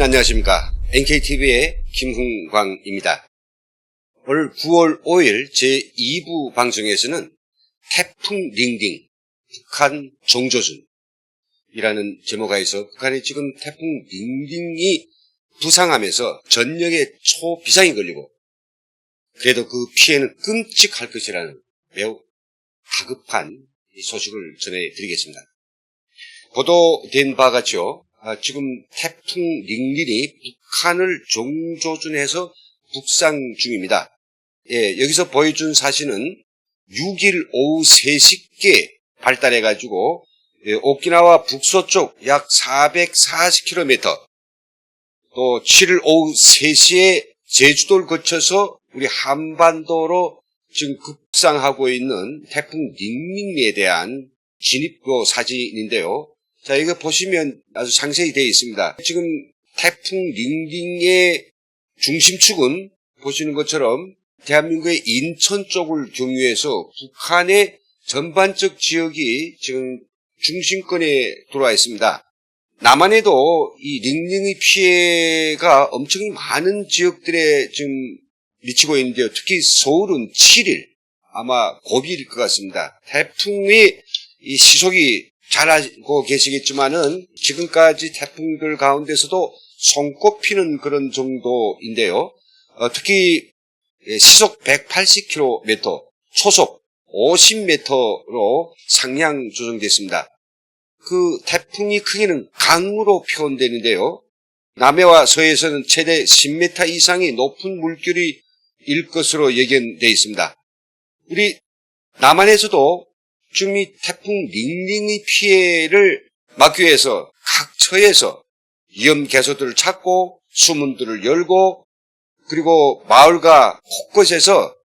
안녕하십니까. NKTV의 김흥광입니다. 오늘 9월 5일 제2부 방송에서는 태풍 링링 북한 정조준이라는 제목하에서 북한이 지금 태풍 링링이 부상하면서 전역에 초비상이 걸리고 그래도 그 피해는 끔찍할 것이라는 매우 다급한 소식을 전해드리겠습니다. 보도된 바와 같이요. 지금 태풍 링링이 북한을 정조준해서 북상 중입니다. 여기서 보여준 사진은 6일 오후 3시께 발달해가지고 오키나와 북서쪽 약 440km 또 7일 오후 3시에 제주도를 거쳐서 우리 한반도로 지금 급상하고 있는 태풍 링링에 대한 진입도 사진인데요. 자, 이거 보시면 아주 상세히 되어 있습니다. 지금 태풍 링링의 중심축은 보시는 것처럼 대한민국의 인천 쪽을 경유해서 북한의 전반적 지역이 지금 중심권에 들어와 있습니다. 남한에도 이 링링의 피해가 엄청 많은 지역들에 지금 미치고 있는데요. 특히 서울은 7일 아마 고비일 것 같습니다. 태풍의 이 시속이 잘 알고 계시겠지만은 지금까지 태풍들 가운데서도 손꼽히는 그런 정도인데요. 특히 시속 180km, 초속 50m로 상향 조정됐습니다. 그 태풍의 크기는 강으로 표현되는데요. 남해와 서해에서는 최대 10m 이상의 높은 물결이 일 것으로 예견되어 있습니다. 우리 남한에서도 지금 이 태풍 링링의 피해를 막기 위해서 각 처에서 위험 개소들을 찾고 수문들을 열고 그리고 마을과 곳곳에서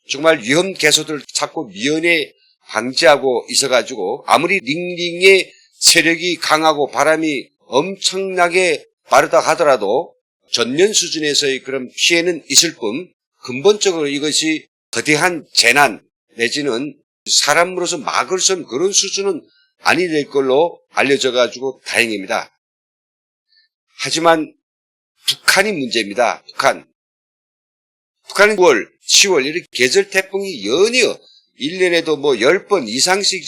정말 위험 개소들을 찾고 미연에 방지하고 있어가지고 아무리 링링의 세력이 강하고 바람이 엄청나게 빠르다 하더라도 전면 수준에서의 그런 피해는 있을 뿐 근본적으로 이것이 거대한 재난 내지는 사람으로서 막을 수 없는 그런 수준은 아니 될 걸로 알려져 가지고 다행입니다. 하지만 북한이 문제입니다. 북한은 9월, 10월 이렇게 계절 태풍이 연이어 1년에도 뭐 10번 이상씩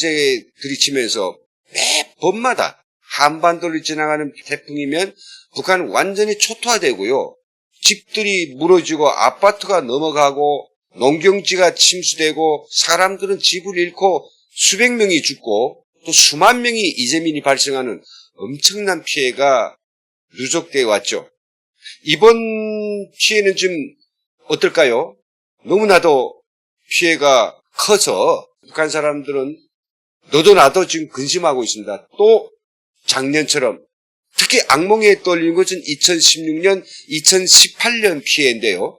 들이치면서 매번마다 한반도를 지나가는 태풍이면 북한은 완전히 초토화되고요. 집들이 무너지고 아파트가 넘어가고 농경지가 침수되고 사람들은 집을 잃고 수백 명이 죽고 또 수만 명이 이재민이 발생하는 엄청난 피해가 누적되어 왔죠. 이번 피해는 좀 어떨까요? 너무나도 피해가 커서 북한 사람들은 너도 나도 지금 근심하고 있습니다. 또 작년처럼 특히 악몽에 떠올리는 것은 2016년, 2018년 피해인데요.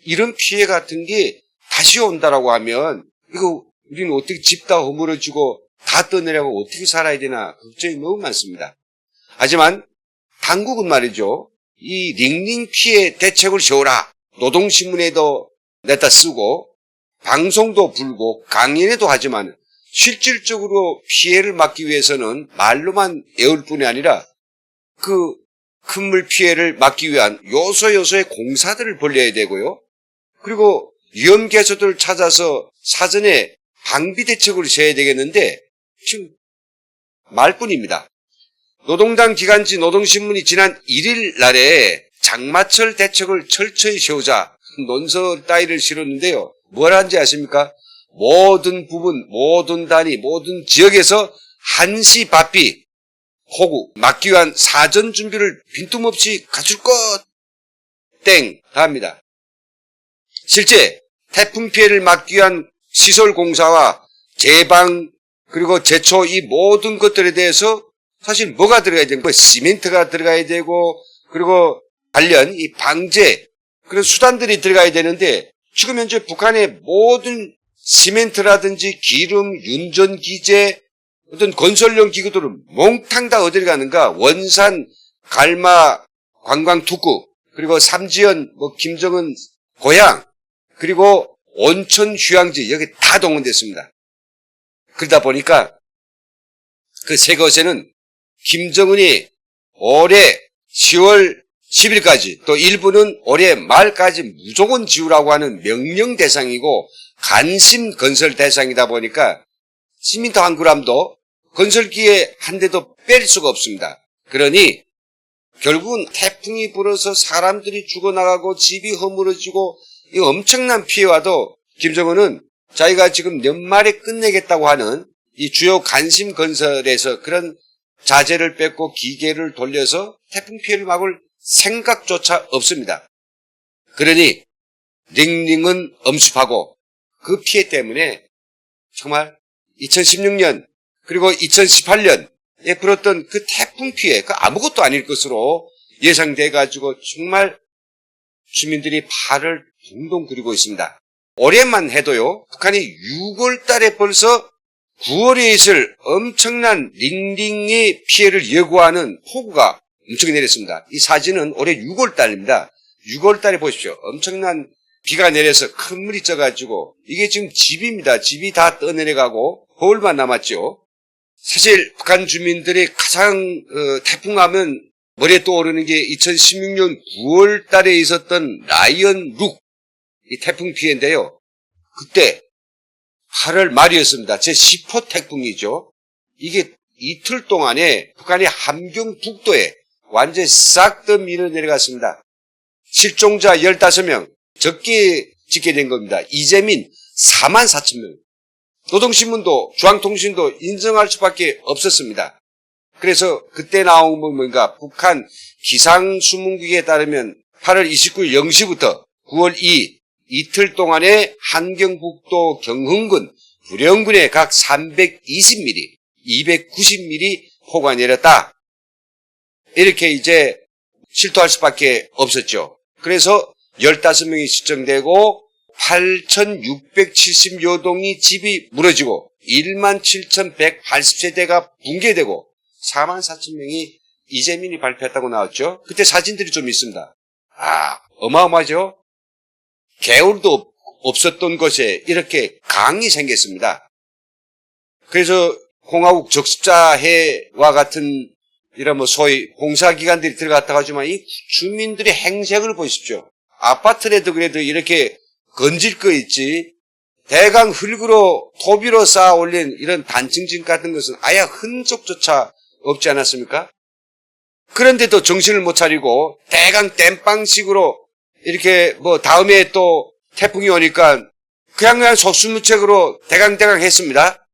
이런 피해 같은 게 다시 온다라고 하면 이거 우리는 어떻게 집 다 허물어지고 다 떠내려고 어떻게 살아야 되나 걱정이 너무 많습니다. 하지만 당국은 말이죠. 이 링링 피해 대책을 세우라. 노동신문에도 냈다 쓰고 방송도 불고 강연에도 하지만 실질적으로 피해를 막기 위해서는 말로만 애울 뿐이 아니라 그 큰 물 피해를 막기 위한 요소요소의 공사들을 벌려야 되고요. 그리고 위험 개소들을 찾아서 사전에 방비 대책을 세워야 되겠는데 지금 말뿐입니다. 노동당 기간지 노동신문이 지난 1일 날에 장마철 대책을 철저히 세우자 논설 따위를 실었는데요. 뭘 하는지 아십니까? 모든 부분, 모든 단위, 모든 지역에서 한시 바삐, 호구, 막기 위한 사전 준비를 빈틈없이 갖출 것, 땡, 다 합니다. 실제 태풍 피해를 막기 위한 시설 공사와 제방 그리고 제초 이 모든 것들에 대해서 사실 뭐가 들어가야 되는 거예요? 시멘트가 들어가야 되고 그리고 관련 이 방제 그런 수단들이 들어가야 되는데 지금 현재 북한의 모든 시멘트라든지 기름, 윤전기재 어떤 건설용 기구들은 몽탕 다 어디를 가는가? 원산, 갈마, 관광특구 그리고 삼지연, 김정은 고향 그리고 온천 휴양지 여기 다 동원됐습니다. 그러다 보니까 그 세 곳에는 김정은이 올해 10월 10일까지 또 일부는 올해 말까지 무조건 지우라고 하는 명령 대상이고 관심 건설 대상이다 보니까 시민트 한 그램도 건설기에 한 대도 뺄 수가 없습니다. 그러니 결국은 태풍이 불어서 사람들이 죽어나가고 집이 허물어지고 이 엄청난 피해와도 김정은은 자기가 지금 연말에 끝내겠다고 하는 이 주요 관심 건설에서 그런 자재를 뺏고 기계를 돌려서 태풍 피해를 막을 생각조차 없습니다. 그러니 링링은 엄습하고 그 피해 때문에 정말 2016년 그리고 2018년에 불었던 그 태풍 피해 그 아무것도 아닐 것으로 예상돼 가지고 정말 주민들이 발을 둥둥 그리고 있습니다. 올해만 해도요. 북한이 6월 달에 벌써 9월에 있을 엄청난 링링의 피해를 예고하는 폭우가 엄청 내렸습니다. 이 사진은 올해 6월 달입니다. 6월 달에 보십시오. 엄청난 비가 내려서 큰 물이 쪄가지고 이게 지금 집입니다. 집이 다 떠내려가고 거울만 남았죠. 사실 북한 주민들이 가장 태풍하면 머리에 떠오르는 게 2016년 9월 달에 있었던 라이언 룩 이 태풍 피해인데요. 그때 8월 말이었습니다. 제10호 태풍이죠. 이게 이틀 동안에 북한의 함경 북도에 완전히 싹 다 밀어 내려갔습니다. 실종자 15명, 적게 집계된 겁니다. 이재민 44,000명. 노동신문도 중앙통신도 인정할 수밖에 없었습니다. 그래서 그때 나온 건 뭔가 북한 기상수문국에 따르면 8월 29일 0시부터 9월 2일 이틀 동안에 함경북도 경흥군, 부령군에 각 320mm, 290mm 폭우가 내렸다. 이렇게 이제 실토할 수밖에 없었죠. 그래서 15명이 실종되고 8,670여 동이 집이 무너지고 17,180세대가 붕괴되고 44,000명이 이재민이 발표했다고 나왔죠. 그때 사진들이 좀 있습니다. 어마어마하죠. 개울도 없었던 곳에 이렇게 강이 생겼습니다. 그래서 공화국 적십자해와 같은 이런 소위 공사기관들이 들어갔다고 하지만 이 주민들의 행색을 보십시오. 아파트라도 그래도 이렇게 건질 거 있지. 대강 흙으로 토비로 쌓아 올린 이런 단층집 같은 것은 아예 흔적조차 없지 않았습니까? 그런데도 정신을 못 차리고 대강 땜빵식으로 이렇게 다음에 또 태풍이 오니까 그냥 속수무책으로 대강대강 했습니다.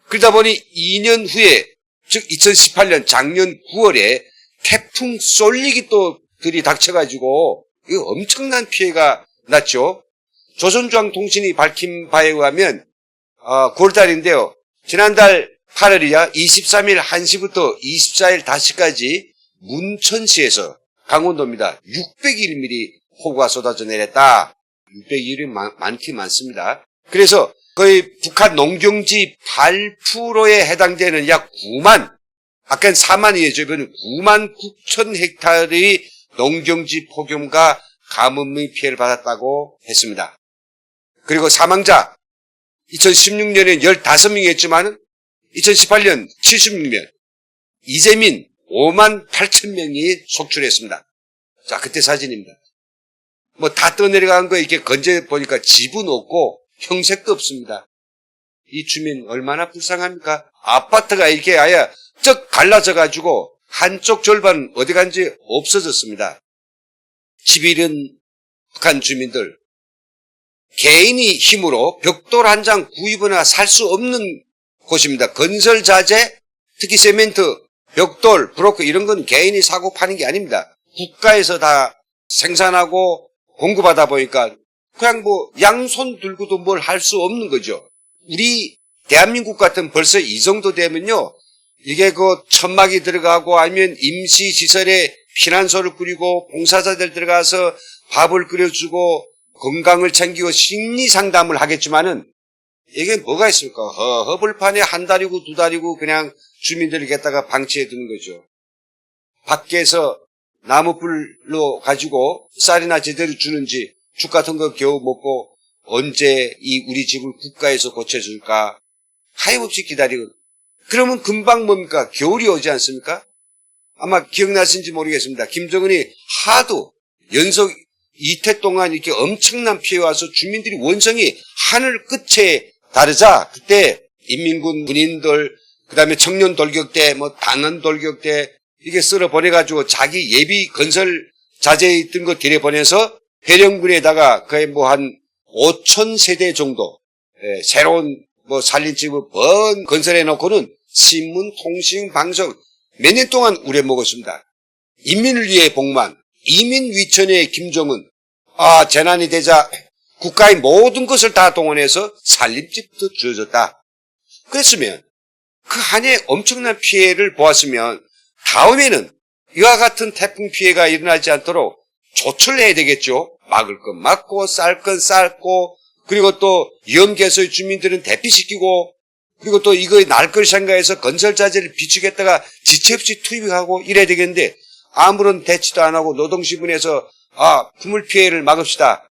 그러다 보니 2년 후에 즉 2018년 작년 9월에 태풍 쏠리기 또 들이 닥쳐가지고 이거 엄청난 피해가 났죠. 조선중앙통신이 밝힌 바에 의하면 9월달인데요. 지난달 8월이야 23일 1시부터 24일 5시까지 문천시에서 강원도입니다. 601mm 폭우가 쏟아져 내렸다. 601이 많긴 많습니다. 그래서 거의 북한 농경지 8%에 해당되는 약 9만, 아까는 4만이죠. 이번엔 9만 9천 헥타르의 농경지 폭염과 가뭄의 피해를 받았다고 했습니다. 그리고 사망자 2016년엔 15명이었지만 2018년 76명, 이재민 5만 8천 명이 속출했습니다. 자, 그때 사진입니다. 다 떠내려간 거 이렇게 건져 보니까 집은 없고 형색도 없습니다. 이 주민 얼마나 불쌍합니까? 아파트가 이렇게 아예 쩍 갈라져 가지고 한쪽 절반 어디 간지 없어졌습니다. 11은 북한 주민들 개인이 힘으로 벽돌 한 장 구입이나 살 수 없는 곳입니다. 건설 자재, 특히 세멘트, 벽돌, 브로커 이런 건 개인이 사고 파는 게 아닙니다. 국가에서 다 생산하고 공급하다 보니까 그냥 양손 들고도 뭘 할 수 없는 거죠. 우리 대한민국 같은 벌써 이 정도 되면요. 이게 천막이 들어가고 아니면 임시시설에 피난소를 꾸리고 봉사자들 들어가서 밥을 끓여주고 건강을 챙기고 심리상담을 하겠지만은 이게 뭐가 있습니까? 허벌판에 한 달이고 두 달이고 그냥 주민들을 갖다가 방치해 두는 거죠. 밖에서 나무불로 가지고 쌀이나 제대로 주는지 죽 같은 거 겨우 먹고 언제 이 우리 집을 국가에서 고쳐줄까 하염없이 기다리고 그러면 금방 뭡니까? 겨울이 오지 않습니까? 아마 기억나신지 모르겠습니다. 김정은이 하도 연속 이태 동안 이렇게 엄청난 피해 와서 주민들이 원성이 하늘 끝에 다르자 그때 인민군 군인들 그다음에 청년 돌격대 뭐 단원 돌격대 이게 쓸어 보내가지고 자기 예비 건설 자재에 있던 거 들여보내서 해령군에다가 거의 뭐 한 5천 세대 정도 새로운 뭐 살림집을 번 건설해 놓고는 신문, 통신, 방송 몇 년 동안 우려먹었습니다. 인민을 위해 복만, 이민 위천의 김정은, 재난이 되자 국가의 모든 것을 다 동원해서 살림집도 주어졌다. 그랬으면 그 한해 엄청난 피해를 보았으면 다음에는 이와 같은 태풍 피해가 일어나지 않도록 조처를 해야 되겠죠. 막을 건 막고 쌀 건 쌀고 그리고 또 위험계소의 주민들은 대피시키고 그리고 또 이거 날 걸 생각해서 건설자재를 비추겠다가 지체 없이 투입하고 이래야 되겠는데 아무런 대치도 안 하고 노동신문에서 부물 피해를 막읍시다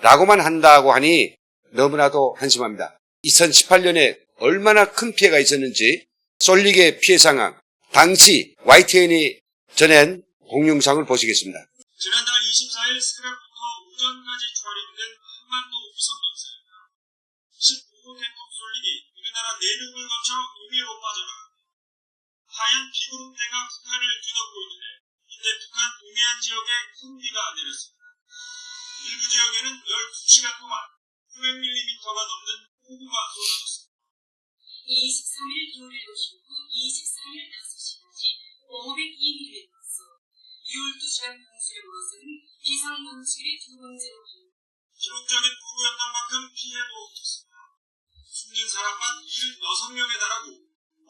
라고만 한다고 하니 너무나도 한심합니다. 2018년에 얼마나 큰 피해가 있었는지 솔릭의 피해 상황 당시 YTN이 전한 동영상을 보시겠습니다. 지난달 24일 새벽부터 오전까지 발행된 한반도 우선방사입니다. 19호 태풍 솔릭이 우리나라 내륙을 거쳐 의미로 빠져나갑니다. 하얀 비구름대가 북한을 뒤덮고 있는데 이때 북한 동해안 지역에 큰 비가 내렸습니다. 일부 지역에는 12시간 동안 900mm가 넘는 폭우가 쏟아졌습니다. 23일 겨울 7시 24일 5시까지 502mm 12시간 강수력으로서는 이상 방식의 두 번째로 기록적인 폭우였던 만큼 피해도 없었습니다. 숨진 사람만 76명에 달하고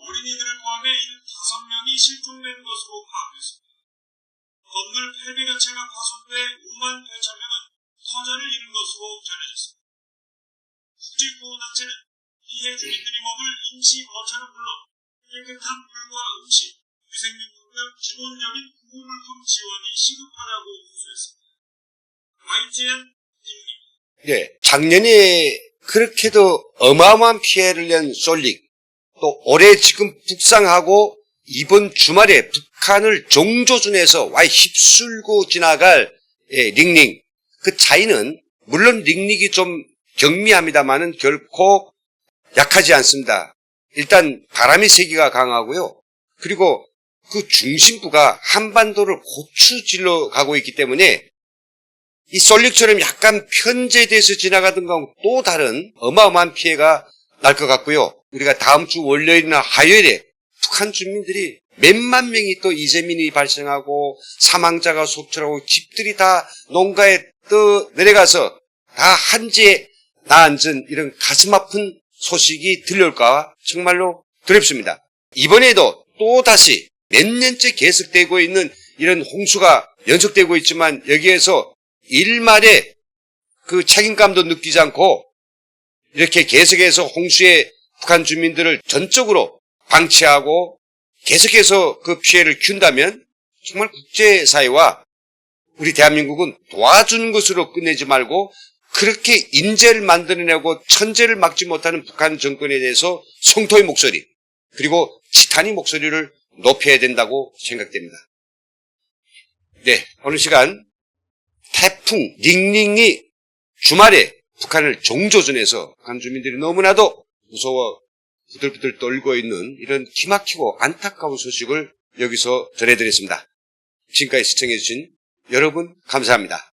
어린이들을 포함해 5명이 실종된 것으로 파악됐습니다. 건물 800여 채가 파손돼 5만 8천 명은 터전을 잃은 것으로 전해졌습니다. 국제구호단체는 피해 주민들이 머물 임시 거처는 물론 깨끗한 물과 음식, 위생용품 등 기본적인 구호물품 지원이 시급하다고 호소했습니다. YTN 김입니다. 네, 작년에 그렇게도 어마어마한 피해를 낸 솔릭 또 올해 지금 북상하고 이번 주말에 북한을 종조준해서 와 휩쓸고 지나갈 링링 그 차이는 물론 링릭이 좀 경미합니다만은 결코 약하지 않습니다. 일단 바람의 세기가 강하고요. 그리고 그 중심부가 한반도를 고추질러 가고 있기 때문에 이 솔릭처럼 약간 편제돼서 지나가던 건 또 다른 어마어마한 피해가 날 것 같고요. 우리가 다음 주 월요일이나 화요일에 북한 주민들이 몇만 명이 또 이재민이 발생하고 사망자가 속출하고 집들이 다 농가에 떠 내려가서 다 한지에 나앉은 이런 가슴 아픈 소식이 들려올까 정말로 두렵습니다. 이번에도 또다시 몇 년째 계속되고 있는 이런 홍수가 연속되고 있지만 여기에서 일말의 그 책임감도 느끼지 않고 이렇게 계속해서 홍수에 북한 주민들을 전적으로 방치하고 계속해서 그 피해를 킨다면 정말 국제사회와 우리 대한민국은 도와주는 것으로 끝내지 말고 그렇게 인재를 만들어내고 천재를 막지 못하는 북한 정권에 대해서 성토의 목소리 그리고 지탄의 목소리를 높여야 된다고 생각됩니다. 네, 오늘 시간 태풍 링링이 주말에 북한을 종조준해서 북한 주민들이 너무나도 무서워 부들부들 떨고 있는 이런 기막히고 안타까운 소식을 여기서 전해드렸습니다. 지금까지 시청해주신 여러분 감사합니다.